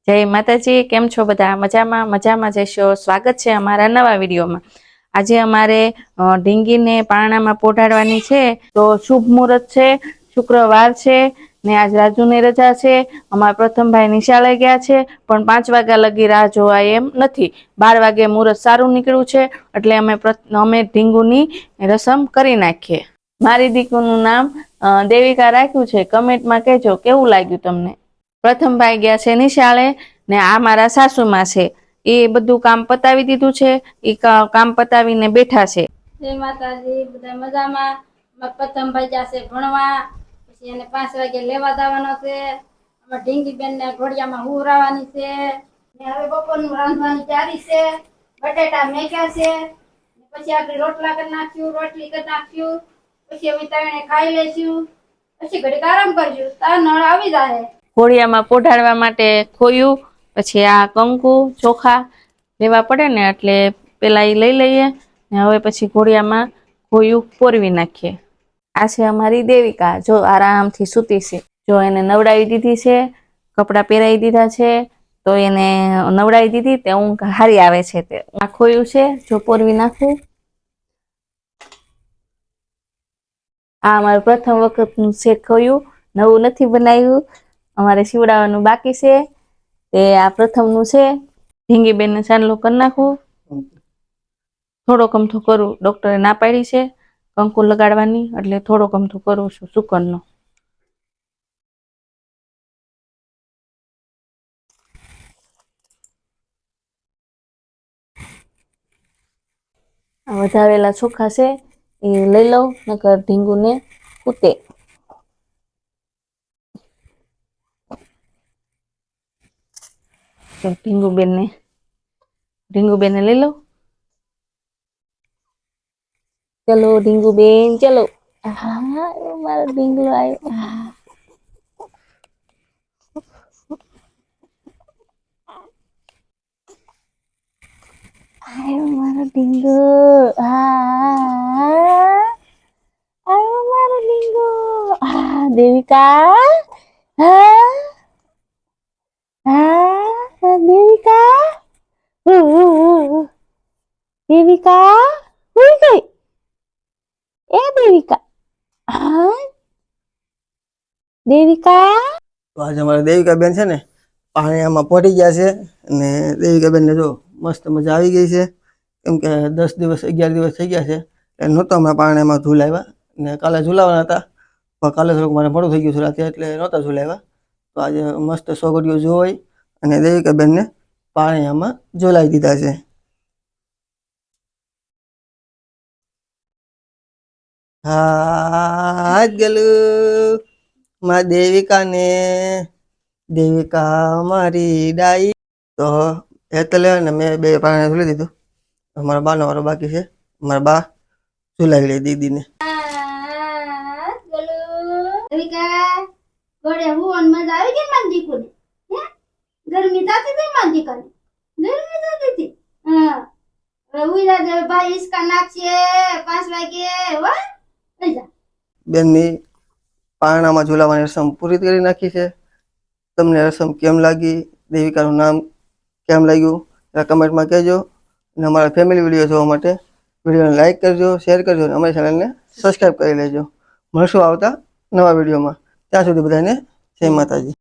જય માતાજી, કેમ છો બધા? મજામાં જશો। સ્વાગત છે અમારા નવા વિડીયોમાં। આજે અમારે ઢીંગીને પારણામાં પોઢાડવાની છે, તો શુભ મુહૂર્ત છે, શુક્રવાર છે ને આજ રાજુની રજા છે। અમારા પ્રથમભાઈ નિશાળે ગયા છે, પણ 5 વાગ્યા લગી રાહ જોવાય એમ નથી। 12 વાગે મુહૂર્ત સારું નીકળ્યું છે, એટલે અમે ઢીંગુની રસમ કરી નાખીએ। મારી દીકરીનું નામ દેવિકા રાખ્યું છે। કમેન્ટમાં કહેજો કેવું લાગ્યું તમને। પ્રથમ ભાઈ ગયા છે નિશાળે ને આ મારા સાસુમાં છે, એ બધું કામ પતાવી દીધું છે, એ કામ પતાવીને બેઠા છે। જય માતાજી, બધા મજામાં। પ્રથમ ભાઈ જશે ભણવા, પછી એને 5 વાગે લેવા જવાનો છે। અમે ઢીંગી બેન ને ઘોડિયામાં હુરાવાની છે ને હવે બપોરનું રાંધવાની તૈયારી છે। બટેટા મેક્યા છે, પછી આપણે રોટલા કરી નાખ્યું, રોટલી કરી નાખ્યું, પછી અમે તણે ખાઈ લેશું, પછી ઘડીક આરામ કરશું, તાર નળ આવી જાય। ઘોડિયામાં પોઢાડવા માટે ખોયું, પછી આ કંકુ ચોખા લેવા પડે ને, એટલે પેલા એ લઈ લઈએ ને હવે પછી ઘોડિયામાં ખોયું પોરવી નાખીએ। આ છે અમારી દેવિકા, જો આરામથી સૂતી છે। જો એને નવડાવી દીધી છે, કપડાં પહેરાવી દીધા છે, તો એને નવડાવી દીધી તે ઊંઘ હારી આવે છે। તે આ ખોયું છે, જો પોરવી નાખું। આ અમારું પ્રથમ વખતનું છે ખોયું, નવું નથી બનાવ્યું, અમારે સીવડાવવાનું બાકી છે। તે આ પ્રથમનું છે। ઢીંગી બેનને ચાંદલો કરી નાખું, થોડોક અમથો કરું, ડોક્ટરે ના પાડી છે કંકુ લગાડવાની, એટલે થોડોક અમથો કરું છું શુકનનો। વધારેલા ચોખા છે એ લઈ લઉં, નકર ઢીંગુને કૂટે। ઢીંગુબેનને લઈ લઉં। ચલો ઢીંગુબેન ચલો। હા, મારો ઢીંગલો આવ્યો। આવ્યો મારો ઢીંગો। આવ્યો મારો ઢીંગો। દેવિકા, દેવિકા, દેવિકા ઉઈ ગઈ। એ દેવિકા, દેવિકા। તો આજે અમારે દેવિકા બેન છે ને પાણીમાં પડી ગયા છે, અને દેવિકા બેન ને જો મસ્ત મજા આવી ગઈ છે, કેમ કે 10 દિવસ 11 દિવસ થઈ ગયા છે એટલે નહોતો અમે પાણીમાં ઝુલાવ્યા, ને કાલે ઝુલાવવાના હતા પણ કાલે થોડુંક મારે મોડું થઈ ગયું છે રાતે, એટલે નહોતા ઝુલાવ્યા। તો આજે મસ્ત સોગડીઓ જોઈ અને દેવિકા બેનને પાણીમાં ઝુલાવી દીધા છે। હા ગલું માં દેવિકા મારી ડાઈ। તો એટલે ને મેં 2 પાણી ઝૂલી દીધું, અમારા બાનો વારો બાકી છે, અમારા બા ઝુલાવી લે દીદીને। ઘોડે હું મજા આવી ગઈ મારી દીકરીને? ગરમી થતી હતી મારી દીકરીને? ગરમી થતી હતી? હા, ઉઈરા દે ભાઈ, ઈસકા નાખીએ 5 વાગે હો। બેનની પારણામાં ઝુલાવવાની રસમ પૂરી કરી નાખી છે। તમને રસમ કેમ લાગી, દેવિકાનું નામ કેમ લાગ્યું એ કમેન્ટમાં કહેજો, અને અમારા ફેમિલી વિડીયો જોવા માટે વિડીયોને લાઇક કરજો, શેર કરજો, અને અમારી ચેનલને સબસ્ક્રાઈબ કરી લેજો। મળશું આવતા નવા વિડીયોમાં, ત્યાં સુધી બધાને જય માતાજી।